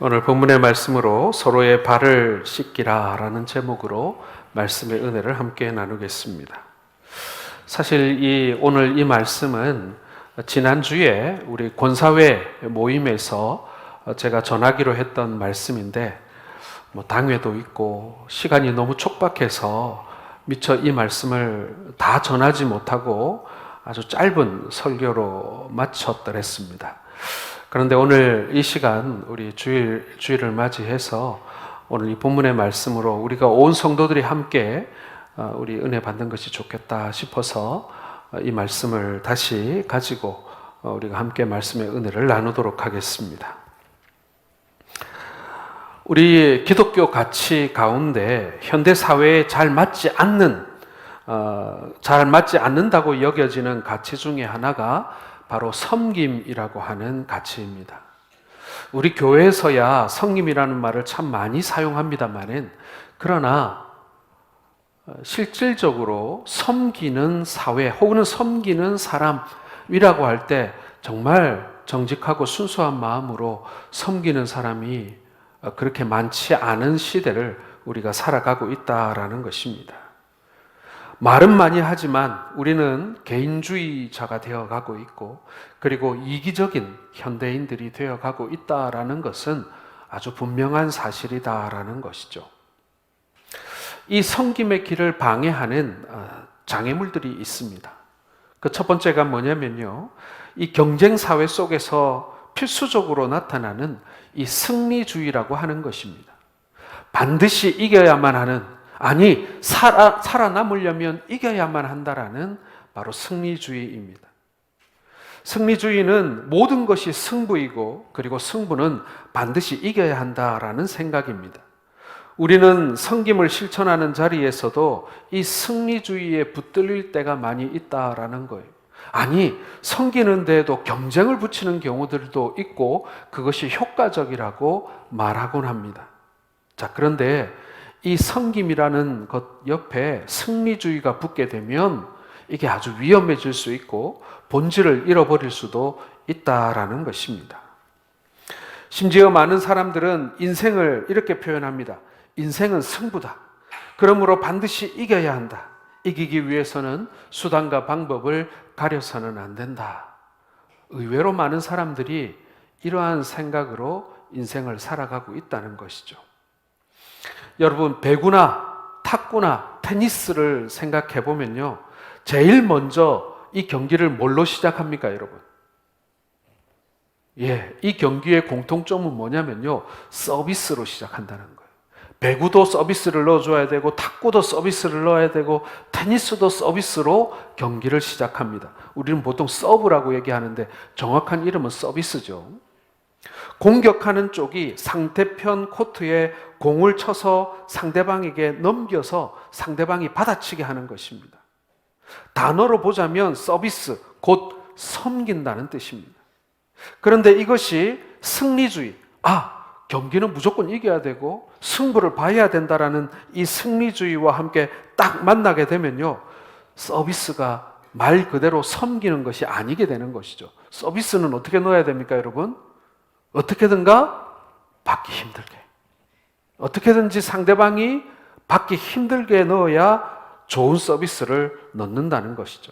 오늘 본문의 말씀으로 서로의 발을 씻기라 라는 제목으로 말씀의 은혜를 함께 나누겠습니다. 사실 오늘 이 말씀은 지난주에 우리 권사회 모임에서 제가 전하기로 했던 말씀인데 당회도 있고 시간이 너무 촉박해서 미처 이 말씀을 다 전하지 못하고 아주 짧은 설교로 마쳤더랬습니다. 그런데 오늘 이 시간 우리 주일을 맞이해서 오늘 이 본문의 말씀으로 우리가 온 성도들이 함께 우리 은혜 받는 것이 좋겠다 싶어서 이 말씀을 다시 가지고 우리가 함께 말씀의 은혜를 나누도록 하겠습니다. 우리 기독교 가치 가운데 현대 사회에 잘 맞지 않는다고 여겨지는 가치 중에 하나가 바로 섬김이라고 하는 가치입니다. 우리 교회에서야 섬김이라는 말을 참 많이 사용합니다만은 그러나 실질적으로 섬기는 사회 혹은 섬기는 사람이라고 할 때 정말 정직하고 순수한 마음으로 섬기는 사람이 그렇게 많지 않은 시대를 우리가 살아가고 있다라는 것입니다. 말은 많이 하지만 우리는 개인주의자가 되어가고 있고 그리고 이기적인 현대인들이 되어가고 있다라는 것은 아주 분명한 사실이다라는 것이죠. 이 섬김의 길을 방해하는 장애물들이 있습니다. 그 첫 번째가 뭐냐면요, 이 경쟁사회 속에서 필수적으로 나타나는 이 승리주의라고 하는 것입니다. 반드시 이겨야만 하는, 살아남으려면 이겨야만 한다라는 바로 승리주의입니다. 승리주의는 모든 것이 승부이고 그리고 승부는 반드시 이겨야 한다라는 생각입니다. 우리는 섬김을 실천하는 자리에서도 이 승리주의에 붙들릴 때가 많이 있다라는 거예요. 섬기는 데에도 경쟁을 붙이는 경우들도 있고 그것이 효과적이라고 말하곤 합니다. 자, 그런데 이 섬김이라는 것 옆에 승리주의가 붙게 되면 이게 아주 위험해질 수 있고 본질을 잃어버릴 수도 있다라는 것입니다. 심지어 많은 사람들은 인생을 이렇게 표현합니다. 인생은 승부다. 그러므로 반드시 이겨야 한다. 이기기 위해서는 수단과 방법을 가려서는 안 된다. 의외로 많은 사람들이 이러한 생각으로 인생을 살아가고 있다는 것이죠. 여러분, 배구나 탁구나 테니스를 생각해 보면요, 제일 먼저 이 경기를 뭘로 시작합니까, 여러분? 이 경기의 공통점은 뭐냐면요, 서비스로 시작한다는 거예요. 배구도 서비스를 넣어줘야 되고 탁구도 서비스를 넣어야 되고 테니스도 서비스로 경기를 시작합니다. 우리는 보통 서브라고 얘기하는데 정확한 이름은 서비스죠. 공격하는 쪽이 상대편 코트에 공을 쳐서 상대방에게 넘겨서 상대방이 받아치게 하는 것입니다. 단어로 보자면 서비스, 곧 섬긴다는 뜻입니다. 그런데 이것이 승리주의, 경기는 무조건 이겨야 되고 승부를 봐야 된다라는 이 승리주의와 함께 딱 만나게 되면요, 서비스가 말 그대로 섬기는 것이 아니게 되는 것이죠. 서비스는 어떻게 넣어야 됩니까, 여러분? 어떻게든가 받기 힘들게, 어떻게든지 상대방이 받기 힘들게 넣어야 좋은 서비스를 넣는다는 것이죠.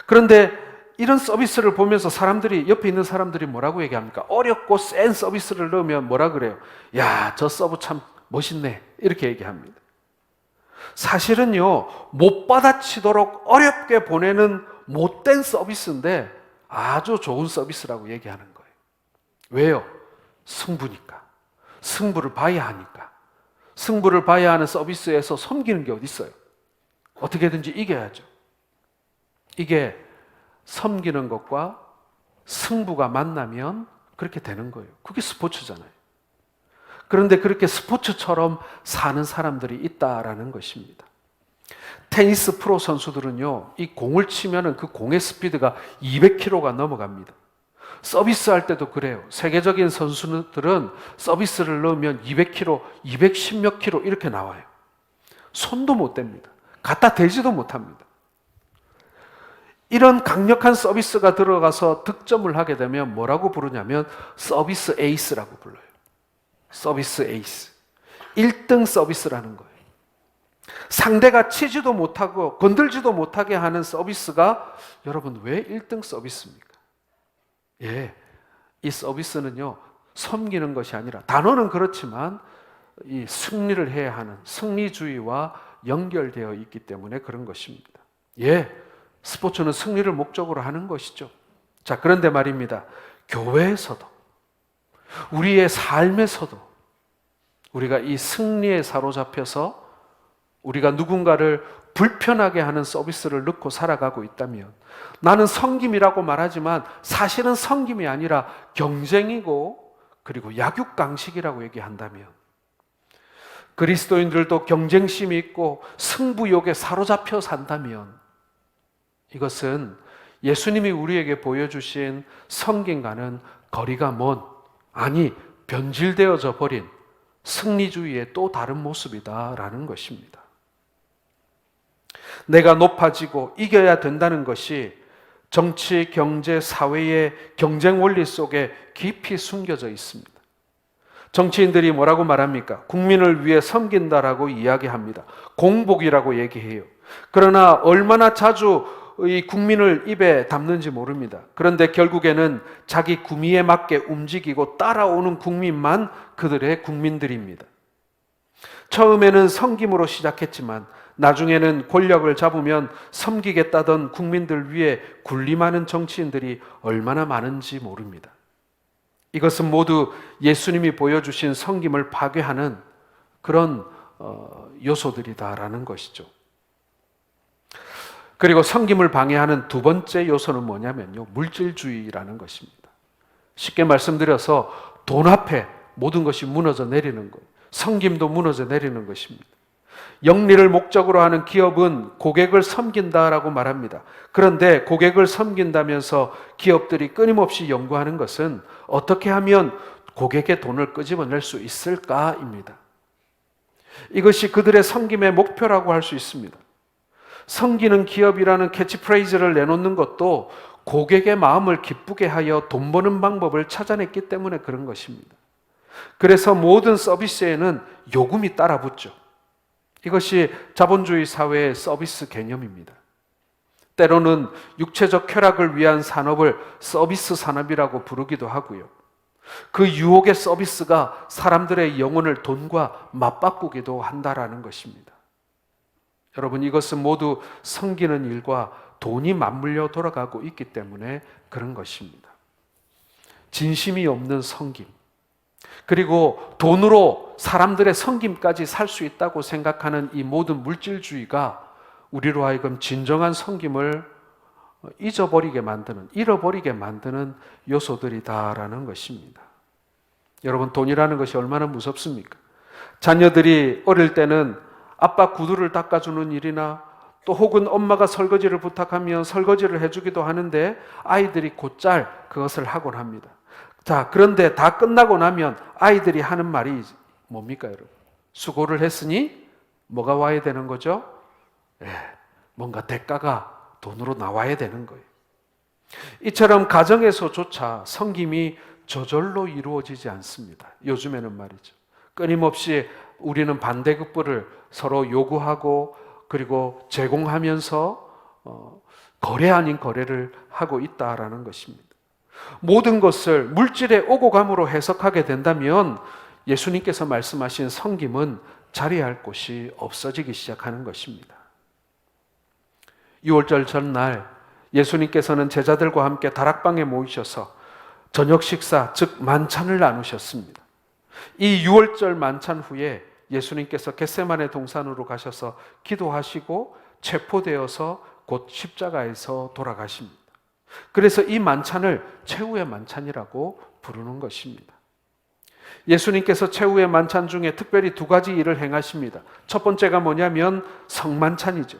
그런데 이런 서비스를 보면서 옆에 있는 사람들이 뭐라고 얘기합니까? 어렵고 센 서비스를 넣으면 뭐라 그래요? 야, 저 서브 참 멋있네, 이렇게 얘기합니다. 사실은요, 못 받아치도록 어렵게 보내는 못된 서비스인데 아주 좋은 서비스라고 얘기하는 거예요. 왜요? 승부니까. 승부를 봐야 하니까. 승부를 봐야 하는 서비스에서 섬기는 게 어디 있어요? 어떻게든지 이겨야죠. 이게 섬기는 것과 승부가 만나면 그렇게 되는 거예요. 그게 스포츠잖아요. 그런데 그렇게 스포츠처럼 사는 사람들이 있다라는 것입니다. 테니스 프로 선수들은요, 이 공을 치면은 그 공의 스피드가 200km가 넘어갑니다. 서비스할 때도 그래요. 세계적인 선수들은 서비스를 넣으면 200km, 210몇 km 이렇게 나와요. 손도 못 댑니다. 갖다 대지도 못합니다. 이런 강력한 서비스가 들어가서 득점을 하게 되면 뭐라고 부르냐면 서비스 에이스라고 불러요. 서비스 에이스. 1등 서비스라는 거예요. 상대가 치지도 못하고 건들지도 못하게 하는 서비스가 여러분 왜 1등 서비스입니까? 예, 이 서비스는요 섬기는 것이 아니라, 단어는 그렇지만 이 승리를 해야 하는 승리주의와 연결되어 있기 때문에 그런 것입니다. 예, 스포츠는 승리를 목적으로 하는 것이죠. 자, 그런데 말입니다. 교회에서도, 우리의 삶에서도 우리가 이 승리에 사로잡혀서 우리가 누군가를 불편하게 하는 서비스를 넣고 살아가고 있다면, 나는 섬김이라고 말하지만 사실은 섬김이 아니라 경쟁이고 그리고 약육강식이라고 얘기한다면, 그리스도인들도 경쟁심이 있고 승부욕에 사로잡혀 산다면, 이것은 예수님이 우리에게 보여주신 섬김과는 거리가 먼, 아니 변질되어져 버린 승리주의의 또 다른 모습이다라는 것입니다. 내가 높아지고 이겨야 된다는 것이 정치, 경제, 사회의 경쟁 원리 속에 깊이 숨겨져 있습니다. 정치인들이 뭐라고 말합니까? 국민을 위해 섬긴다라고 이야기합니다. 공복이라고 얘기해요. 그러나 얼마나 자주 이 국민을 입에 담는지 모릅니다. 그런데 결국에는 자기 구미에 맞게 움직이고 따라오는 국민만 그들의 국민들입니다. 처음에는 섬김으로 시작했지만 나중에는 권력을 잡으면 섬기겠다던 국민들 위해 군림하는 정치인들이 얼마나 많은지 모릅니다. 이것은 모두 예수님이 보여주신 섬김을 파괴하는 그런 요소들이다라는 것이죠. 그리고 섬김을 방해하는 두 번째 요소는 뭐냐면요, 물질주의라는 것입니다. 쉽게 말씀드려서 돈 앞에 모든 것이 무너져 내리는 거예요. 섬김도 무너져 내리는 것입니다. 영리를 목적으로 하는 기업은 고객을 섬긴다라고 말합니다. 그런데 고객을 섬긴다면서 기업들이 끊임없이 연구하는 것은 어떻게 하면 고객의 돈을 끄집어낼 수 있을까입니다. 이것이 그들의 섬김의 목표라고 할 수 있습니다. 섬기는 기업이라는 캐치프레이즈를 내놓는 것도 고객의 마음을 기쁘게 하여 돈 버는 방법을 찾아냈기 때문에 그런 것입니다. 그래서 모든 서비스에는 요금이 따라붙죠. 이것이 자본주의 사회의 서비스 개념입니다. 때로는 육체적 쾌락을 위한 산업을 서비스 산업이라고 부르기도 하고요. 그 유혹의 서비스가 사람들의 영혼을 돈과 맞바꾸기도 한다라는 것입니다. 여러분, 이것은 모두 섬기는 일과 돈이 맞물려 돌아가고 있기 때문에 그런 것입니다. 진심이 없는 섬김, 그리고 돈으로 사람들의 섬김까지 살 수 있다고 생각하는 이 모든 물질주의가 우리로 하여금 진정한 섬김을 잃어버리게 만드는 요소들이다라는 것입니다. 여러분, 돈이라는 것이 얼마나 무섭습니까? 자녀들이 어릴 때는 아빠 구두를 닦아주는 일이나 또 혹은 엄마가 설거지를 부탁하면 설거지를 해주기도 하는데 아이들이 곧잘 그것을 하곤 합니다. 자, 그런데 다 끝나고 나면 아이들이 하는 말이 뭡니까, 여러분? 수고를 했으니 뭐가 와야 되는 거죠? 뭔가 대가가 돈으로 나와야 되는 거예요. 이처럼 가정에서조차 섬김이 저절로 이루어지지 않습니다. 요즘에는 말이죠. 끊임없이 우리는 반대급부를 서로 요구하고 그리고 제공하면서 거래 아닌 거래를 하고 있다라는 것입니다. 모든 것을 물질의 오고 감으로 해석하게 된다면 예수님께서 말씀하신 섬김은 자리할 곳이 없어지기 시작하는 것입니다. 6월절 전날 예수님께서는 제자들과 함께 다락방에 모이셔서 저녁 식사, 즉 만찬을 나누셨습니다. 이 6월절 만찬 후에 예수님께서 겟세마네 동산으로 가셔서 기도하시고 체포되어서 곧 십자가에서 돌아가십니다. 그래서 이 만찬을 최후의 만찬이라고 부르는 것입니다. 예수님께서 최후의 만찬 중에 특별히 두 가지 일을 행하십니다. 첫 번째가 뭐냐면 성만찬이죠.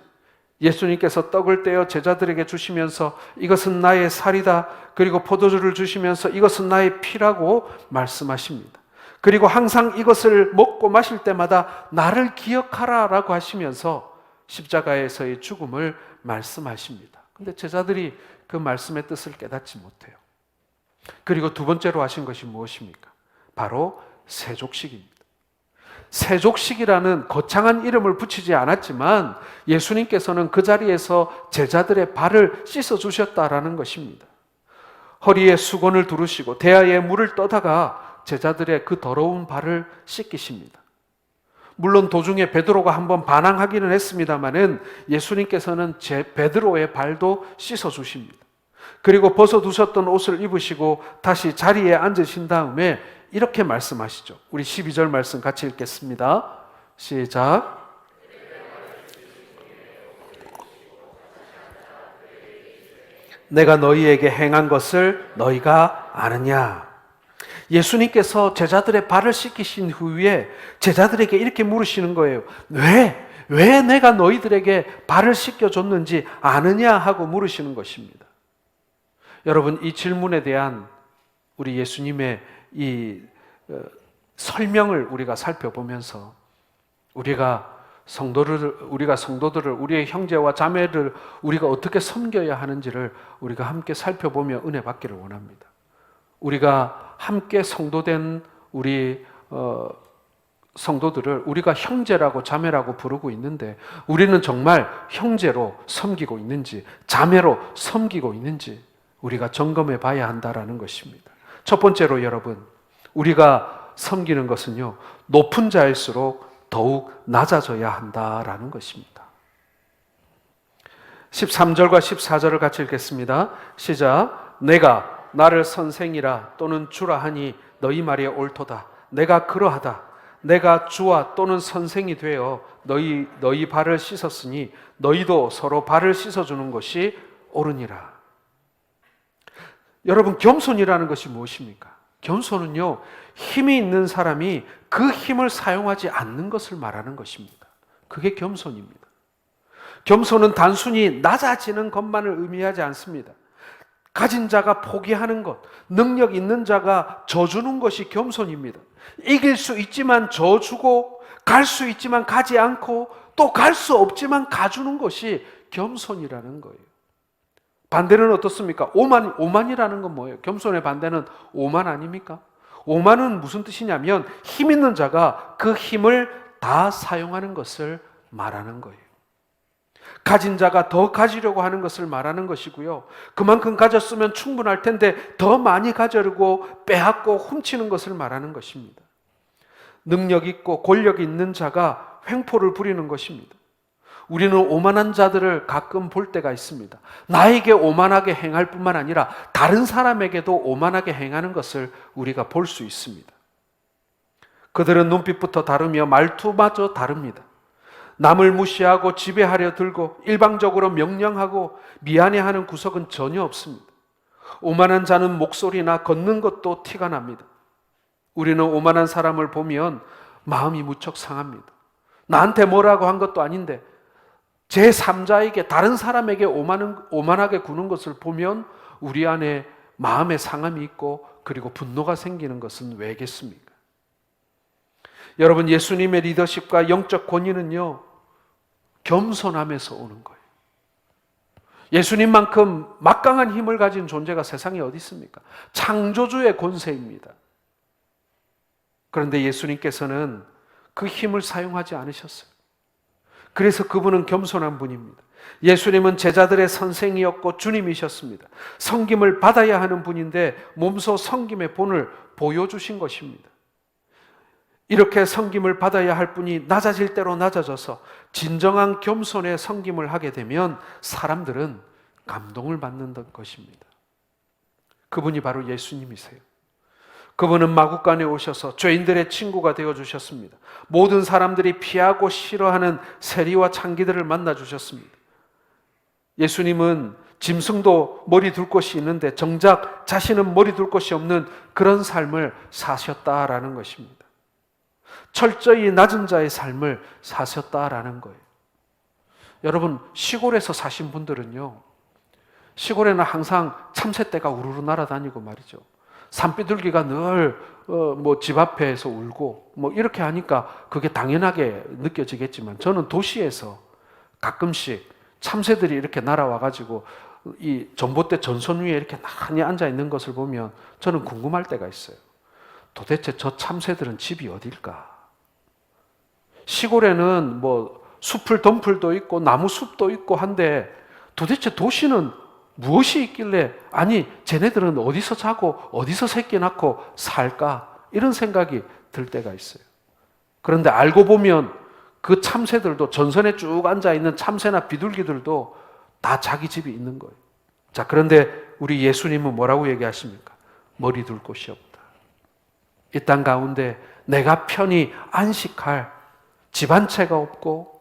예수님께서 떡을 떼어 제자들에게 주시면서 이것은 나의 살이다, 그리고 포도주를 주시면서 이것은 나의 피라고 말씀하십니다. 그리고 항상 이것을 먹고 마실 때마다 나를 기억하라 라고 하시면서 십자가에서의 죽음을 말씀하십니다. 근데 제자들이 그 말씀의 뜻을 깨닫지 못해요. 그리고 두 번째로 하신 것이 무엇입니까? 바로 세족식입니다. 세족식이라는 거창한 이름을 붙이지 않았지만 예수님께서는 그 자리에서 제자들의 발을 씻어 주셨다라는 것입니다. 허리에 수건을 두르시고 대야에 물을 떠다가 제자들의 그 더러운 발을 씻기십니다. 물론 도중에 베드로가 한번 반항하기는 했습니다마는 예수님께서는 베드로의 발도 씻어 주십니다. 그리고 벗어두셨던 옷을 입으시고 다시 자리에 앉으신 다음에 이렇게 말씀하시죠. 우리 12절 말씀 같이 읽겠습니다. 시작. 내가 너희에게 행한 것을 너희가 아느냐? 예수님께서 제자들의 발을 씻기신 후에 제자들에게 이렇게 물으시는 거예요. 왜 내가 너희들에게 발을 씻겨줬는지 아느냐 하고 물으시는 것입니다. 여러분, 이 질문에 대한 우리 예수님의 이 설명을 우리가 살펴보면서 우리가 성도들을, 우리의 형제와 자매를 우리가 어떻게 섬겨야 하는지를 우리가 함께 살펴보며 은혜 받기를 원합니다. 우리가 함께 성도된 우리 성도들을 우리가 형제라고 자매라고 부르고 있는데 우리는 정말 형제로 섬기고 있는지 자매로 섬기고 있는지 우리가 점검해 봐야 한다라는 것입니다. 첫 번째로 여러분, 우리가 섬기는 것은요, 높은 자일수록 더욱 낮아져야 한다라는 것입니다. 13절과 14절을 같이 읽겠습니다. 시작. 내가 나를 선생이라 또는 주라 하니 너희 말이 옳도다. 내가 그러하다. 내가 주와 또는 선생이 되어 너희 발을 씻었으니 너희도 서로 발을 씻어주는 것이 옳으니라. 여러분, 겸손이라는 것이 무엇입니까? 겸손은요, 힘이 있는 사람이 그 힘을 사용하지 않는 것을 말하는 것입니다. 그게 겸손입니다. 겸손은 단순히 낮아지는 것만을 의미하지 않습니다. 가진 자가 포기하는 것, 능력 있는 자가 져주는 것이 겸손입니다. 이길 수 있지만 져주고, 갈 수 있지만 가지 않고, 또 갈 수 없지만 가주는 것이 겸손이라는 거예요. 반대는 어떻습니까? 오만이라는 건 뭐예요? 겸손의 반대는 오만 아닙니까? 오만은 무슨 뜻이냐면 힘 있는 자가 그 힘을 다 사용하는 것을 말하는 거예요. 가진 자가 더 가지려고 하는 것을 말하는 것이고요. 그만큼 가졌으면 충분할 텐데 더 많이 가져려고 빼앗고 훔치는 것을 말하는 것입니다. 능력 있고 권력 있는 자가 횡포를 부리는 것입니다. 우리는 오만한 자들을 가끔 볼 때가 있습니다. 나에게 오만하게 행할 뿐만 아니라 다른 사람에게도 오만하게 행하는 것을 우리가 볼 수 있습니다. 그들은 눈빛부터 다르며 말투마저 다릅니다. 남을 무시하고 지배하려 들고 일방적으로 명령하고 미안해하는 구석은 전혀 없습니다. 오만한 자는 목소리나 걷는 것도 티가 납니다. 우리는 오만한 사람을 보면 마음이 무척 상합니다. 나한테 뭐라고 한 것도 아닌데 제3자에게 다른 사람에게 오만하게 구는 것을 보면 우리 안에 마음의 상함이 있고 그리고 분노가 생기는 것은 왜겠습니까? 여러분, 예수님의 리더십과 영적 권위는요, 겸손함에서 오는 거예요. 예수님만큼 막강한 힘을 가진 존재가 세상에 어디 있습니까? 창조주의 권세입니다. 그런데 예수님께서는 그 힘을 사용하지 않으셨어요. 그래서 그분은 겸손한 분입니다. 예수님은 제자들의 선생이었고 주님이셨습니다. 섬김을 받아야 하는 분인데 몸소 섬김의 본을 보여주신 것입니다. 이렇게 섬김을 받아야 할 분이 낮아질 대로 낮아져서 진정한 겸손의 섬김을 하게 되면 사람들은 감동을 받는 것입니다. 그분이 바로 예수님이세요. 그분은 마구간에 오셔서 죄인들의 친구가 되어주셨습니다. 모든 사람들이 피하고 싫어하는 세리와 창기들을 만나주셨습니다. 예수님은 짐승도 머리 둘 곳이 있는데 정작 자신은 머리 둘 곳이 없는 그런 삶을 사셨다라는 것입니다. 철저히 낮은 자의 삶을 사셨다라는 거예요. 여러분, 시골에서 사신 분들은요, 시골에는 항상 참새떼가 우르르 날아다니고 말이죠. 산비둘기가 늘 집 앞에서 울고 이렇게 하니까 그게 당연하게 느껴지겠지만 저는 도시에서 가끔씩 참새들이 이렇게 날아와가지고 이 전봇대 전선 위에 이렇게 나란히 앉아 있는 것을 보면 저는 궁금할 때가 있어요. 도대체 저 참새들은 집이 어딜까? 시골에는 뭐 숲을 덤풀도 있고 나무 숲도 있고 한데 도대체 도시는 무엇이 있길래 아니 쟤네들은 어디서 자고 어디서 새끼 낳고 살까? 이런 생각이 들 때가 있어요. 그런데 알고 보면 그 참새들도 전선에 쭉 앉아 있는 참새나 비둘기들도 다 자기 집이 있는 거예요. 자, 그런데 우리 예수님은 뭐라고 얘기하십니까? 머리 둘 곳이 없다. 이 땅 가운데 내가 편히 안식할 집 한 채가 없고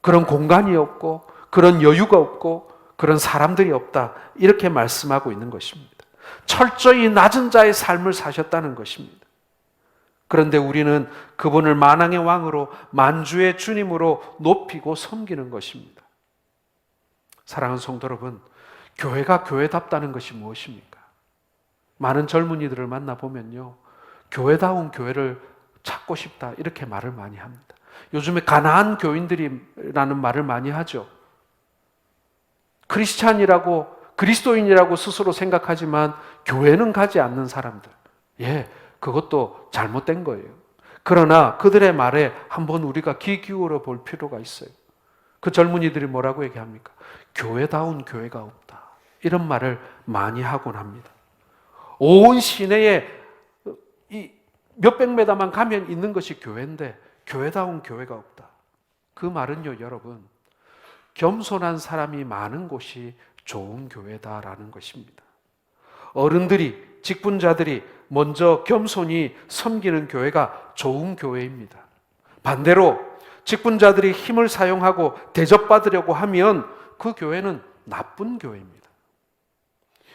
그런 공간이 없고 그런 여유가 없고 그런 사람들이 없다. 이렇게 말씀하고 있는 것입니다. 철저히 낮은 자의 삶을 사셨다는 것입니다. 그런데 우리는 그분을 만왕의 왕으로 만주의 주님으로 높이고 섬기는 것입니다. 사랑하는 성도 여러분, 교회가 교회답다는 것이 무엇입니까? 많은 젊은이들을 만나보면요, 교회다운 교회를 찾고 싶다 이렇게 말을 많이 합니다. 요즘에 가난한 교인들이라는 말을 많이 하죠. 크리스찬이라고 그리스도인이라고 스스로 생각하지만 교회는 가지 않는 사람들, 그것도 잘못된 거예요. 그러나 그들의 말에 한번 우리가 귀 기울여 볼 필요가 있어요. 그 젊은이들이 뭐라고 얘기합니까? 교회다운 교회가 없다. 이런 말을 많이 하곤 합니다. 온 시내에 이 몇백 메다만 가면 있는 것이 교회인데 교회다운 교회가 없다. 그 말은요, 여러분, 겸손한 사람이 많은 곳이 좋은 교회다라는 것입니다. 어른들이, 직분자들이 먼저 겸손히 섬기는 교회가 좋은 교회입니다. 반대로 직분자들이 힘을 사용하고 대접받으려고 하면 그 교회는 나쁜 교회입니다.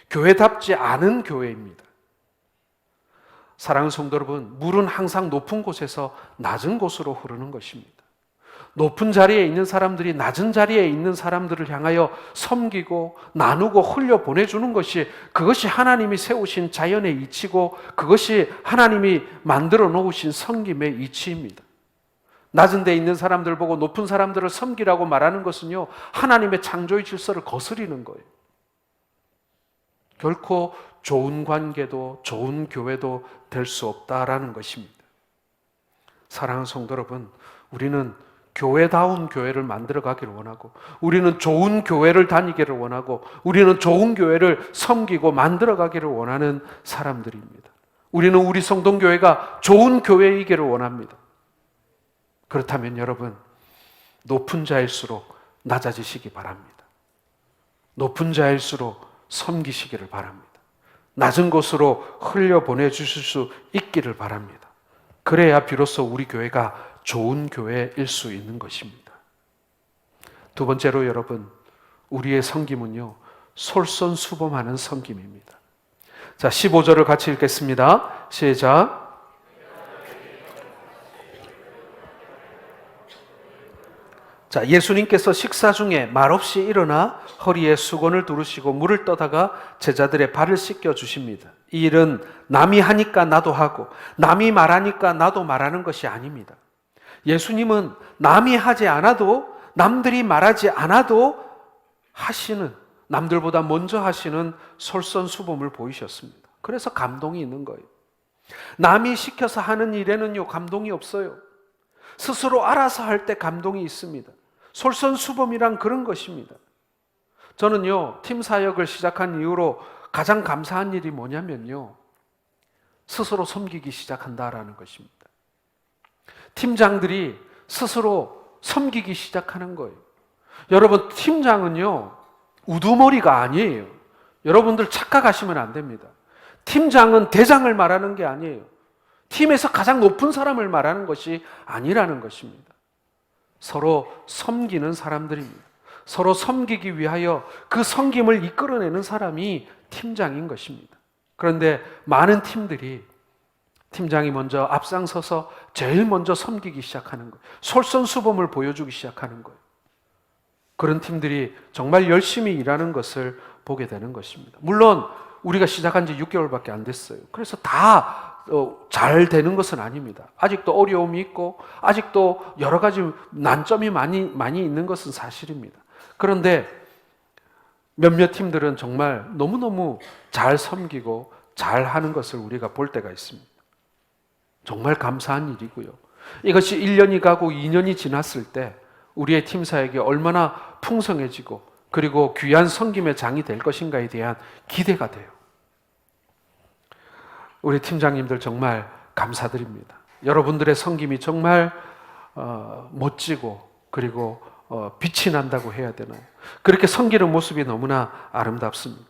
교회답지 않은 교회입니다. 사랑하는 성도 여러분, 물은 항상 높은 곳에서 낮은 곳으로 흐르는 것입니다. 높은 자리에 있는 사람들이 낮은 자리에 있는 사람들을 향하여 섬기고 나누고 흘려 보내주는 것이, 그것이 하나님이 세우신 자연의 이치고 그것이 하나님이 만들어 놓으신 섬김의 이치입니다. 낮은 데 있는 사람들 보고 높은 사람들을 섬기라고 말하는 것은요, 하나님의 창조의 질서를 거스리는 거예요. 결코 좋은 관계도 좋은 교회도 될 수 없다라는 것입니다. 사랑하는 성도 여러분, 우리는 교회다운 교회를 만들어 가기를 원하고, 우리는 좋은 교회를 다니기를 원하고, 우리는 좋은 교회를 섬기고 만들어 가기를 원하는 사람들입니다. 우리는 우리 성동교회가 좋은 교회이기를 원합니다. 그렇다면 여러분, 높은 자일수록 낮아지시기 바랍니다. 높은 자일수록 섬기시기를 바랍니다. 낮은 곳으로 흘려보내주실 수 있기를 바랍니다. 그래야 비로소 우리 교회가 좋은 교회일 수 있는 것입니다. 두 번째로 여러분, 우리의 섬김은요, 솔선수범하는 섬김입니다. 자, 15절을 같이 읽겠습니다. 시작. 자, 예수님께서 식사 중에 말없이 일어나 허리에 수건을 두르시고 물을 떠다가 제자들의 발을 씻겨 주십니다. 이 일은 남이 하니까 나도 하고 남이 말하니까 나도 말하는 것이 아닙니다. 예수님은 남이 하지 않아도, 남들이 말하지 않아도 하시는, 남들보다 먼저 하시는 솔선수범을 보이셨습니다. 그래서 감동이 있는 거예요. 남이 시켜서 하는 일에는요, 감동이 없어요. 스스로 알아서 할 때 감동이 있습니다. 솔선수범이란 그런 것입니다. 저는요, 팀 사역을 시작한 이후로 가장 감사한 일이 뭐냐면요, 스스로 섬기기 시작한다라는 것입니다. 팀장들이 스스로 섬기기 시작하는 거예요. 여러분, 팀장은요, 우두머리가 아니에요. 여러분들 착각하시면 안 됩니다. 팀장은 대장을 말하는 게 아니에요. 팀에서 가장 높은 사람을 말하는 것이 아니라는 것입니다. 서로 섬기는 사람들입니다. 서로 섬기기 위하여 그 섬김을 이끌어내는 사람이 팀장인 것입니다. 그런데 많은 팀들이 팀장이 먼저 앞장서서 제일 먼저 섬기기 시작하는 거예요. 솔선수범을 보여주기 시작하는 거예요. 그런 팀들이 정말 열심히 일하는 것을 보게 되는 것입니다. 물론 우리가 시작한 지 6개월밖에 안 됐어요. 그래서 다 잘 되는 것은 아닙니다. 아직도 어려움이 있고 아직도 여러 가지 난점이 많이 있는 것은 사실입니다. 그런데 몇몇 팀들은 정말 너무너무 잘 섬기고 잘 하는 것을 우리가 볼 때가 있습니다. 정말 감사한 일이고요. 이것이 1년이 가고 2년이 지났을 때 우리의 팀 사역이 얼마나 풍성해지고 그리고 귀한 섬김의 장이 될 것인가에 대한 기대가 돼요. 우리 팀장님들 정말 감사드립니다. 여러분들의 섬김이 정말 멋지고 그리고 빛이 난다고 해야 되나요? 그렇게 섬기는 모습이 너무나 아름답습니다.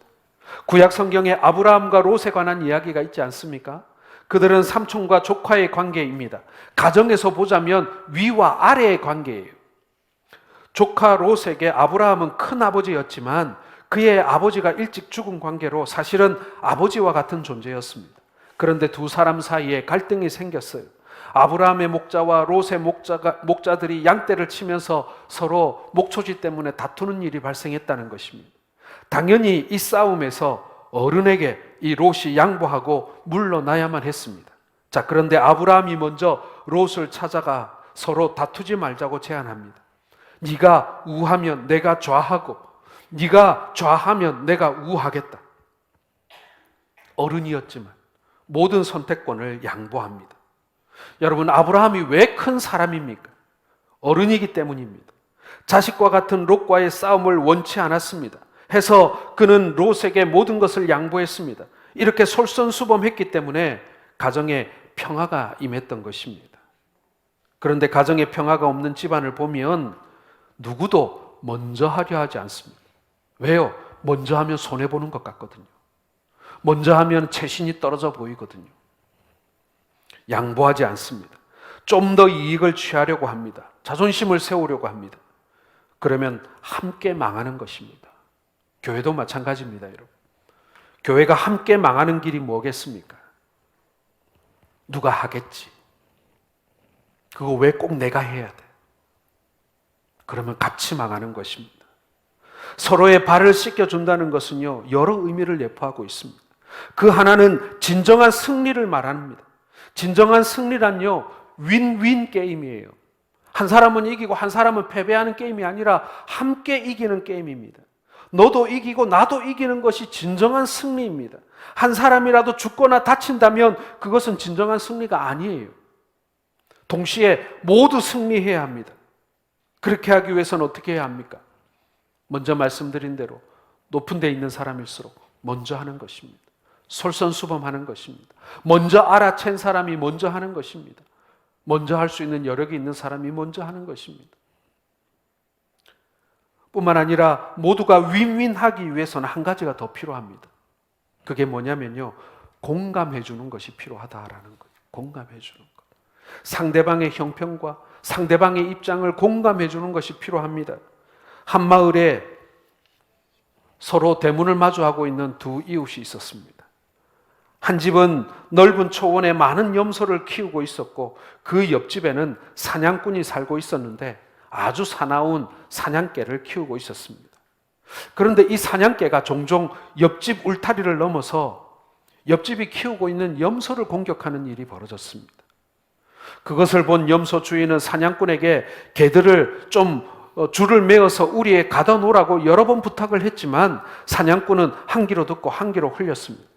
구약 성경에 아브라함과 롯에 관한 이야기가 있지 않습니까? 그들은 삼촌과 조카의 관계입니다. 가정에서 보자면 위와 아래의 관계예요. 조카 롯에게 아브라함은 큰아버지였지만 그의 아버지가 일찍 죽은 관계로 사실은 아버지와 같은 존재였습니다. 그런데 두 사람 사이에 갈등이 생겼어요. 아브라함의 목자와 롯의 목자들이 양떼를 치면서 서로 목초지 때문에 다투는 일이 발생했다는 것입니다. 당연히 이 싸움에서 어른에게 이 롯이 양보하고 물러나야만 했습니다. 자, 그런데 아브라함이 먼저 롯을 찾아가 서로 다투지 말자고 제안합니다. 네가 우하면 내가 좌하고 네가 좌하면 내가 우하겠다. 어른이었지만 모든 선택권을 양보합니다. 여러분, 아브라함이 왜 큰 사람입니까? 어른이기 때문입니다. 자식과 같은 롯과의 싸움을 원치 않았습니다. 해서 그는 롯에게 모든 것을 양보했습니다. 이렇게 솔선수범했기 때문에 가정에 평화가 임했던 것입니다. 그런데 가정에 평화가 없는 집안을 보면 누구도 먼저 하려 하지 않습니다. 왜요? 먼저 하면 손해보는 것 같거든요. 먼저 하면 채신이 떨어져 보이거든요. 양보하지 않습니다. 좀 더 이익을 취하려고 합니다. 자존심을 세우려고 합니다. 그러면 함께 망하는 것입니다. 교회도 마찬가지입니다, 여러분. 교회가 함께 망하는 길이 뭐겠습니까? 누가 하겠지. 그거 왜 꼭 내가 해야 돼? 그러면 같이 망하는 것입니다. 서로의 발을 씻겨준다는 것은요, 여러 의미를 내포하고 있습니다. 그 하나는 진정한 승리를 말합니다. 진정한 승리란요, 윈윈 게임이에요. 한 사람은 이기고 한 사람은 패배하는 게임이 아니라 함께 이기는 게임입니다. 너도 이기고 나도 이기는 것이 진정한 승리입니다. 한 사람이라도 죽거나 다친다면 그것은 진정한 승리가 아니에요. 동시에 모두 승리해야 합니다. 그렇게 하기 위해서는 어떻게 해야 합니까? 먼저 말씀드린 대로 높은 데 있는 사람일수록 먼저 하는 것입니다. 솔선수범하는 것입니다. 먼저 알아챈 사람이 먼저 하는 것입니다. 먼저 할 수 있는 여력이 있는 사람이 먼저 하는 것입니다. 뿐만 아니라 모두가 윈윈하기 위해서는 한 가지가 더 필요합니다. 그게 뭐냐면요, 공감해 주는 것이 필요하다라는 거예요. 공감해 주는 것. 상대방의 형편과 상대방의 입장을 공감해 주는 것이 필요합니다. 한 마을에 서로 대문을 마주하고 있는 두 이웃이 있었습니다. 한 집은 넓은 초원에 많은 염소를 키우고 있었고 그 옆집에는 사냥꾼이 살고 있었는데 아주 사나운 사냥개를 키우고 있었습니다. 그런데 이 사냥개가 종종 옆집 울타리를 넘어서 옆집이 키우고 있는 염소를 공격하는 일이 벌어졌습니다. 그것을 본 염소 주인은 사냥꾼에게 개들을 좀 줄을 메어서 우리에 가둬 놓으라고 여러 번 부탁을 했지만 사냥꾼은 한 귀로 듣고 한 귀로 흘렸습니다.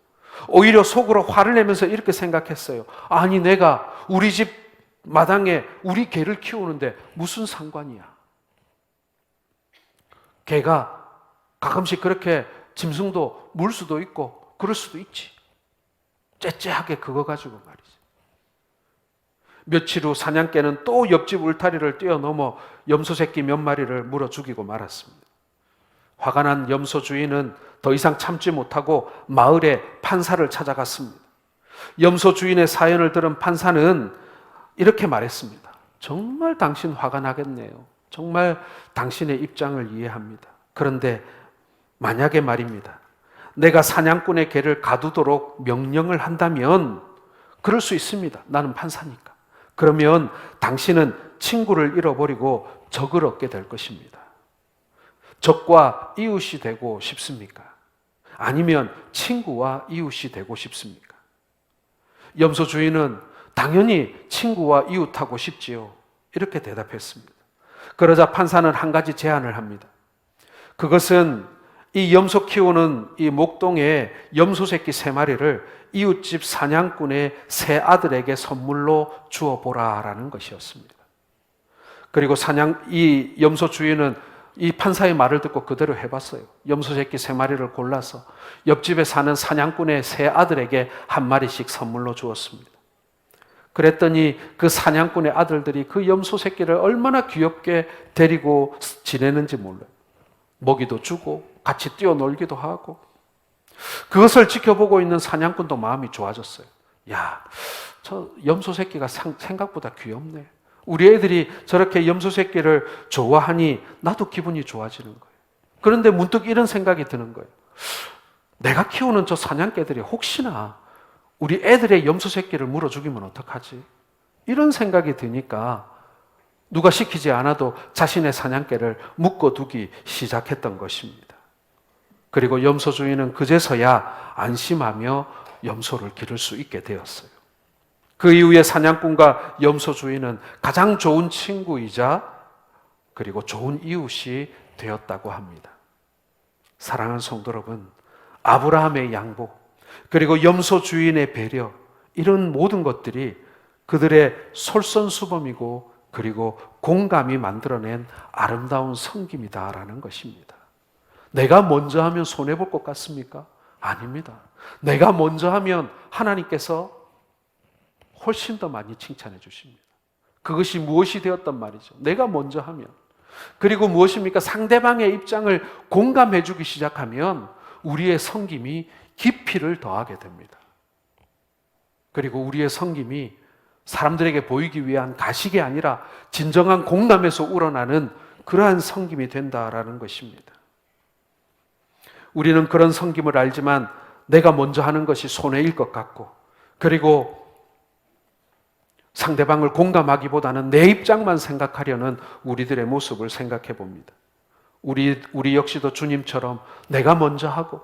오히려 속으로 화를 내면서 이렇게 생각했어요. 아니, 내가 우리 집 마당에 우리 개를 키우는데 무슨 상관이야? 개가 가끔씩 그렇게 짐승도 물 수도 있고 그럴 수도 있지. 째째하게 그거 가지고 말이지. 며칠 후 사냥개는 또 옆집 울타리를 뛰어넘어 염소 새끼 몇 마리를 물어 죽이고 말았습니다. 화가 난 염소 주인은 더 이상 참지 못하고 마을에 판사를 찾아갔습니다. 염소 주인의 사연을 들은 판사는 이렇게 말했습니다. 정말 당신 화가 나겠네요. 정말 당신의 입장을 이해합니다. 그런데 만약에 말입니다, 내가 사냥꾼의 개를 가두도록 명령을 한다면 그럴 수 있습니다. 나는 판사니까. 그러면 당신은 친구를 잃어버리고 적을 얻게 될 것입니다. 적과 이웃이 되고 싶습니까? 아니면 친구와 이웃이 되고 싶습니까? 염소 주인은 당연히 친구와 이웃하고 싶지요. 이렇게 대답했습니다. 그러자 판사는 한 가지 제안을 합니다. 그것은 이 염소 키우는 이 목동에 염소 새끼 3마리를 이웃집 사냥꾼의 3아들에게 선물로 주어보라라는 것이었습니다. 그리고 이 염소 주인은 이 판사의 말을 듣고 그대로 해봤어요. 염소 새끼 3마리를 골라서 옆집에 사는 사냥꾼의 3아들에게 1마리씩 선물로 주었습니다. 그랬더니 그 사냥꾼의 아들들이 그 염소 새끼를 얼마나 귀엽게 데리고 지내는지 몰라요. 먹이도 주고 같이 뛰어놀기도 하고. 그것을 지켜보고 있는 사냥꾼도 마음이 좋아졌어요. 야, 저 염소 새끼가 생각보다 귀엽네. 우리 애들이 저렇게 염소 새끼를 좋아하니 나도 기분이 좋아지는 거예요. 그런데 문득 이런 생각이 드는 거예요. 내가 키우는 저 사냥개들이 혹시나 우리 애들의 염소 새끼를 물어 죽이면 어떡하지? 이런 생각이 드니까 누가 시키지 않아도 자신의 사냥개를 묶어두기 시작했던 것입니다. 그리고 염소 주인은 그제서야 안심하며 염소를 기를 수 있게 되었어요. 그 이후에 사냥꾼과 염소 주인은 가장 좋은 친구이자 그리고 좋은 이웃이 되었다고 합니다. 사랑하는 성도 여러분, 아브라함의 양보, 그리고 염소 주인의 배려, 이런 모든 것들이 그들의 솔선수범이고 그리고 공감이 만들어낸 아름다운 섬김이다라는 것입니다. 내가 먼저 하면 손해볼 것 같습니까? 아닙니다. 내가 먼저 하면 하나님께서 훨씬 더 많이 칭찬해 주십니다. 그것이 무엇이 되었단 말이죠. 내가 먼저 하면. 그리고 무엇입니까? 상대방의 입장을 공감해 주기 시작하면 우리의 섬김이 깊이를 더하게 됩니다. 그리고 우리의 섬김이 사람들에게 보이기 위한 가식이 아니라 진정한 공감에서 우러나는 그러한 섬김이 된다라는 것입니다. 우리는 그런 섬김을 알지만 내가 먼저 하는 것이 손해일 것 같고, 그리고 상대방을 공감하기보다는 내 입장만 생각하려는 우리들의 모습을 생각해 봅니다. 우리 역시도 주님처럼 내가 먼저 하고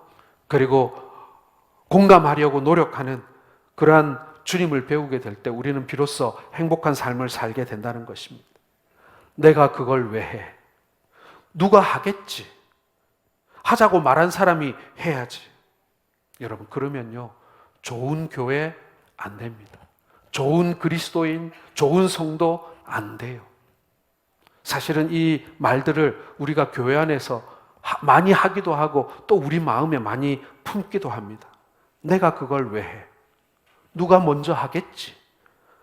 그리고 공감하려고 노력하는 그러한 주님을 배우게 될 때 우리는 비로소 행복한 삶을 살게 된다는 것입니다. 내가 그걸 왜 해? 누가 하겠지? 하자고 말한 사람이 해야지. 여러분, 그러면요, 좋은 교회 안 됩니다. 좋은 그리스도인, 좋은 성도 안 돼요. 사실은 이 말들을 우리가 교회 안에서 많이 하기도 하고 또 우리 마음에 많이 품기도 합니다. 내가 그걸 왜 해? 누가 먼저 하겠지?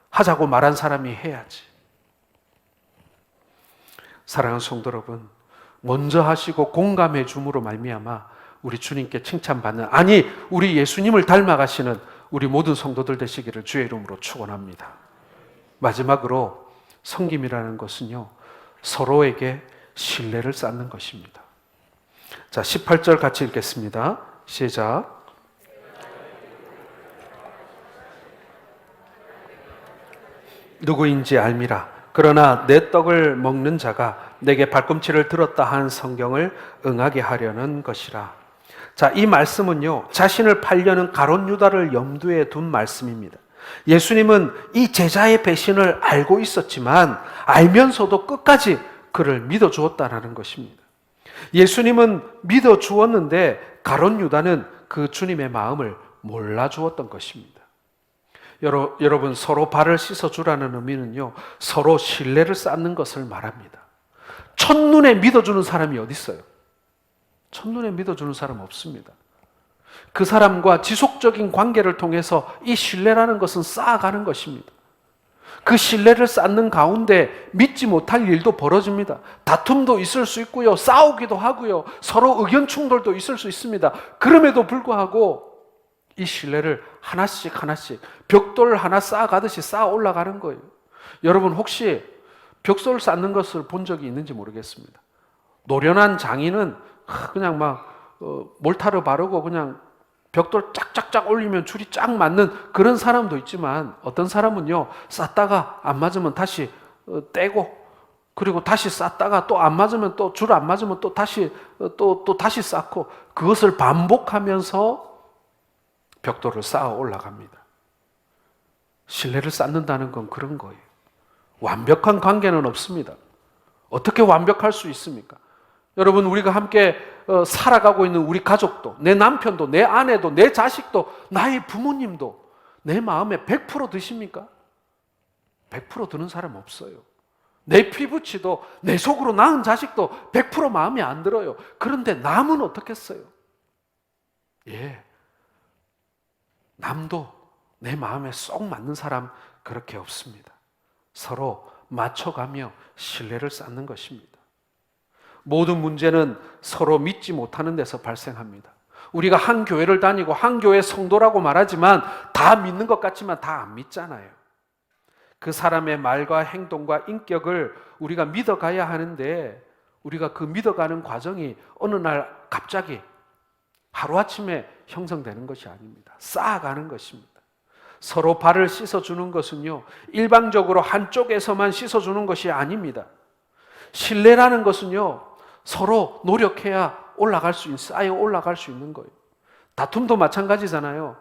하자고 말한 사람이 해야지. 사랑하는 성도 여러분, 먼저 하시고 공감해 줌으로 말미암아 우리 주님께 칭찬받는, 아니 우리 예수님을 닮아가시는 우리 모든 성도들 되시기를 주의 이름으로 축원합니다. 마지막으로 섬김이라는 것은요, 서로에게 신뢰를 쌓는 것입니다. 자, 18절 같이 읽겠습니다. 시작. 누구인지 알미라. 그러나 내 떡을 먹는 자가 내게 발꿈치를 들었다 한 성경을 응하게 하려는 것이라. 자, 이 말씀은요, 자신을 팔려는 가룟 유다를 염두에 둔 말씀입니다. 예수님은 이 제자의 배신을 알고 있었지만 알면서도 끝까지 그를 믿어주었다는 것입니다. 예수님은 믿어주었는데 가룟 유다는 그 주님의 마음을 몰라주었던 것입니다. 여러분, 서로 발을 씻어주라는 의미는요, 서로 신뢰를 쌓는 것을 말합니다. 첫눈에 믿어주는 사람이 어디 있어요? 첫눈에 믿어주는 사람 없습니다. 그 사람과 지속적인 관계를 통해서 이 신뢰라는 것은 쌓아가는 것입니다. 그 신뢰를 쌓는 가운데 믿지 못할 일도 벌어집니다. 다툼도 있을 수 있고요, 싸우기도 하고요, 서로 의견 충돌도 있을 수 있습니다. 그럼에도 불구하고 이 신뢰를 하나씩 벽돌 하나 쌓아가듯이 쌓아 올라가는 거예요. 여러분, 혹시 벽돌 쌓는 것을 본 적이 있는지 모르겠습니다. 노련한 장인은 그냥 막 몰타르 바르고 그냥 벽돌 짝짝짝 올리면 줄이 쫙 맞는 그런 사람도 있지만, 어떤 사람은요, 쌓다가 안 맞으면 다시 떼고, 그리고 다시 쌓다가 또 안 맞으면, 또 줄 안 맞으면 또 다시 다시 쌓고, 그것을 반복하면서 벽돌을 쌓아 올라갑니다. 신뢰를 쌓는다는 건 그런 거예요. 완벽한 관계는 없습니다. 어떻게 완벽할 수 있습니까? 여러분, 우리가 함께 살아가고 있는 우리 가족도, 내 남편도, 내 아내도, 내 자식도, 나의 부모님도 내 마음에 100% 드십니까? 100% 드는 사람 없어요. 내 피부치도, 내 속으로 낳은 자식도 100% 마음에 안 들어요. 그런데 남은 어떻겠어요? 예, 남도 내 마음에 쏙 맞는 사람 그렇게 없습니다. 서로 맞춰가며 신뢰를 쌓는 것입니다. 모든 문제는 서로 믿지 못하는 데서 발생합니다. 우리가 한 교회를 다니고 한 교회 성도라고 말하지만 다 믿는 것 같지만 다 안 믿잖아요. 그 사람의 말과 행동과 인격을 우리가 믿어가야 하는데 우리가 그 믿어가는 과정이 어느 날 갑자기 하루아침에 형성되는 것이 아닙니다. 쌓아가는 것입니다. 서로 발을 씻어주는 것은요, 일방적으로 한쪽에서만 씻어주는 것이 아닙니다. 신뢰라는 것은요, 서로 노력해야 쌓여 올라갈 수 있는 거예요. 다툼도 마찬가지잖아요.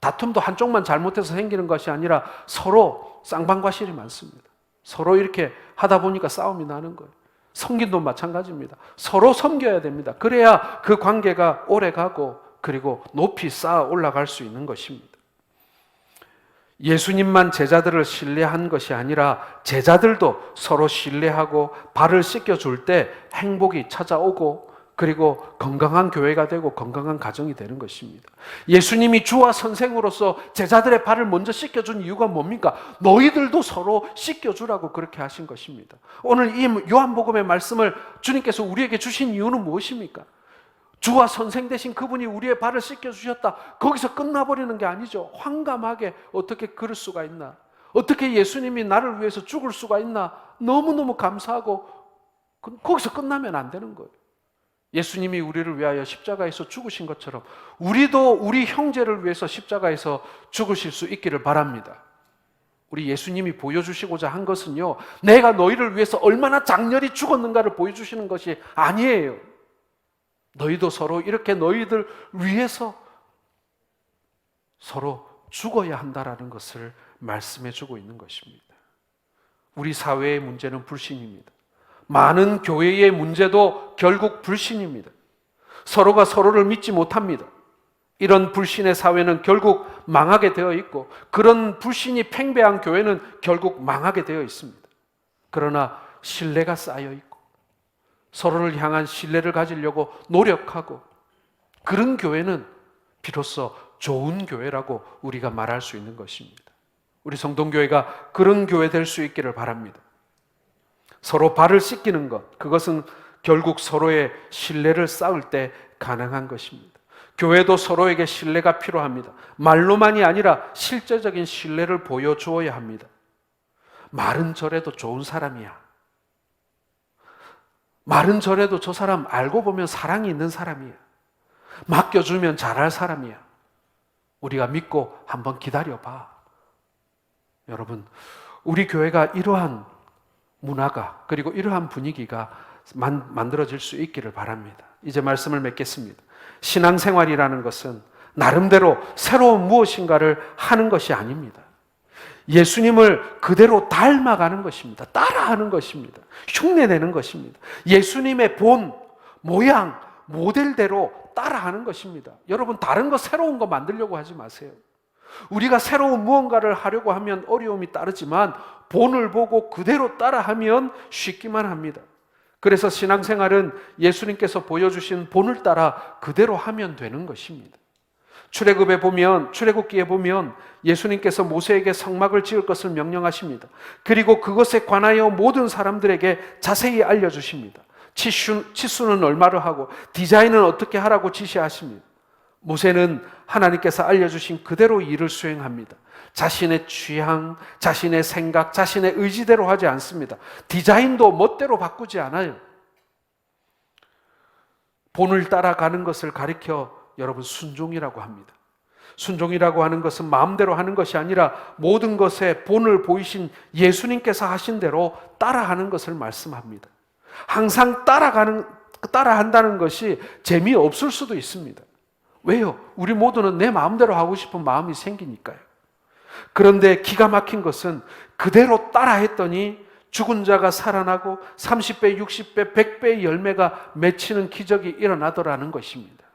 다툼도 한쪽만 잘못해서 생기는 것이 아니라 서로 쌍방과실이 많습니다. 서로 이렇게 하다 보니까 싸움이 나는 거예요. 섬김도 마찬가지입니다. 서로 섬겨야 됩니다. 그래야 그 관계가 오래가고 그리고 높이 쌓아 올라갈 수 있는 것입니다. 예수님만 제자들을 신뢰한 것이 아니라 제자들도 서로 신뢰하고 발을 씻겨줄 때 행복이 찾아오고 그리고 건강한 교회가 되고 건강한 가정이 되는 것입니다. 예수님이 주와 선생으로서 제자들의 발을 먼저 씻겨준 이유가 뭡니까? 너희들도 서로 씻겨주라고 그렇게 하신 것입니다. 오늘 이 요한복음의 말씀을 주님께서 우리에게 주신 이유는 무엇입니까? 주와 선생 되신 그분이 우리의 발을 씻겨주셨다. 거기서 끝나버리는 게 아니죠. 황감하게 어떻게 그럴 수가 있나? 어떻게 예수님이 나를 위해서 죽을 수가 있나? 너무너무 감사하고 거기서 끝나면 안 되는 거예요. 예수님이 우리를 위하여 십자가에서 죽으신 것처럼 우리도 우리 형제를 위해서 십자가에서 죽으실 수 있기를 바랍니다. 우리 예수님이 보여주시고자 한 것은요, 내가 너희를 위해서 얼마나 장렬히 죽었는가를 보여주시는 것이 아니에요. 너희도 서로 이렇게 너희들 위해서 서로 죽어야 한다라는 것을 말씀해 주고 있는 것입니다. 우리 사회의 문제는 불신입니다. 많은 교회의 문제도 결국 불신입니다. 서로가 서로를 믿지 못합니다. 이런 불신의 사회는 결국 망하게 되어 있고 그런 불신이 팽배한 교회는 결국 망하게 되어 있습니다. 그러나 신뢰가 쌓여 있고 서로를 향한 신뢰를 가지려고 노력하고 그런 교회는 비로소 좋은 교회라고 우리가 말할 수 있는 것입니다. 우리 성동교회가 그런 교회 될 수 있기를 바랍니다. 서로 발을 씻기는 것, 그것은 결국 서로의 신뢰를 쌓을 때 가능한 것입니다. 교회도 서로에게 신뢰가 필요합니다. 말로만이 아니라 실제적인 신뢰를 보여주어야 합니다. 말은 저래도 좋은 사람이야. 말은 저래도 저 사람 알고 보면 사랑이 있는 사람이야. 맡겨주면 잘할 사람이야. 우리가 믿고 한번 기다려봐. 여러분, 우리 교회가 이러한 문화가 그리고 이러한 분위기가 만들어질 수 있기를 바랍니다. 이제 말씀을 맺겠습니다. 신앙생활이라는 것은 나름대로 새로운 무엇인가를 하는 것이 아닙니다. 예수님을 그대로 닮아가는 것입니다. 따라하는 것입니다. 흉내내는 것입니다. 예수님의 본, 모양, 모델대로 따라하는 것입니다. 여러분, 다른 거 새로운 거 만들려고 하지 마세요. 우리가 새로운 무언가를 하려고 하면 어려움이 따르지만 본을 보고 그대로 따라하면 쉽기만 합니다. 그래서 신앙생활은 예수님께서 보여주신 본을 따라 그대로 하면 되는 것입니다. 출애굽기에 보면 예수님께서 모세에게 성막을 지을 것을 명령하십니다. 그리고 그것에 관하여 모든 사람들에게 자세히 알려주십니다. 치수는 얼마로 하고 디자인은 어떻게 하라고 지시하십니다. 모세는 하나님께서 알려주신 그대로 일을 수행합니다. 자신의 취향, 자신의 생각, 자신의 의지대로 하지 않습니다. 디자인도 멋대로 바꾸지 않아요. 본을 따라가는 것을 가리켜 여러분 순종이라고 합니다. 순종이라고 하는 것은 마음대로 하는 것이 아니라 모든 것에 본을 보이신 예수님께서 하신 대로 따라하는 것을 말씀합니다. 항상 따라한다는 것이 재미없을 수도 있습니다. 왜요? 우리 모두는 내 마음대로 하고 싶은 마음이 생기니까요. 그런데 기가 막힌 것은 그대로 따라했더니 죽은 자가 살아나고 30배, 60배, 100배의 열매가 맺히는 기적이 일어나더라는 것입니다.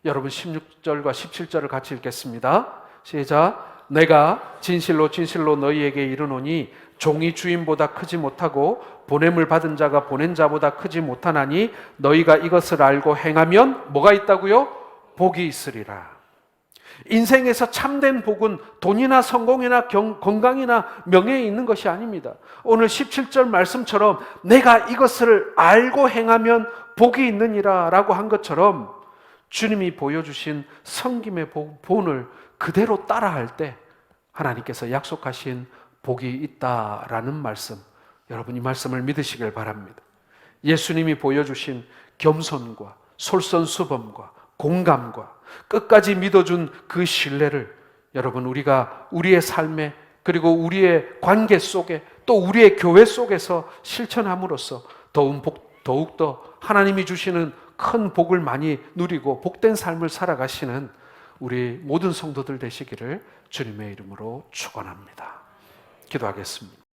여러분 16절과 17절을 같이 읽겠습니다. 시작. 내가 진실로 진실로 너희에게 이르노니 종이 주인보다 크지 못하고 보냄을 받은 자가 보낸 자보다 크지 못하나니 너희가 이것을 알고 행하면 뭐가 있다고요? 복이 있으리라. 인생에서 참된 복은 돈이나 성공이나 건강이나 명예에 있는 것이 아닙니다. 오늘 17절 말씀처럼 내가 이것을 알고 행하면 복이 있느니라 라고 한 것처럼 주님이 보여주신 섬김의 본을 그대로 따라할 때 하나님께서 약속하신 복이 있다라는 말씀, 여러분 이 말씀을 믿으시길 바랍니다. 예수님이 보여주신 겸손과 솔선수범과 공감과 끝까지 믿어준 그 신뢰를 여러분 우리가 우리의 삶에 그리고 우리의 관계 속에 또 우리의 교회 속에서 실천함으로써 더욱더 하나님이 주시는 큰 복을 많이 누리고 복된 삶을 살아가시는 우리 모든 성도들 되시기를 주님의 이름으로 축원합니다. 기도하겠습니다.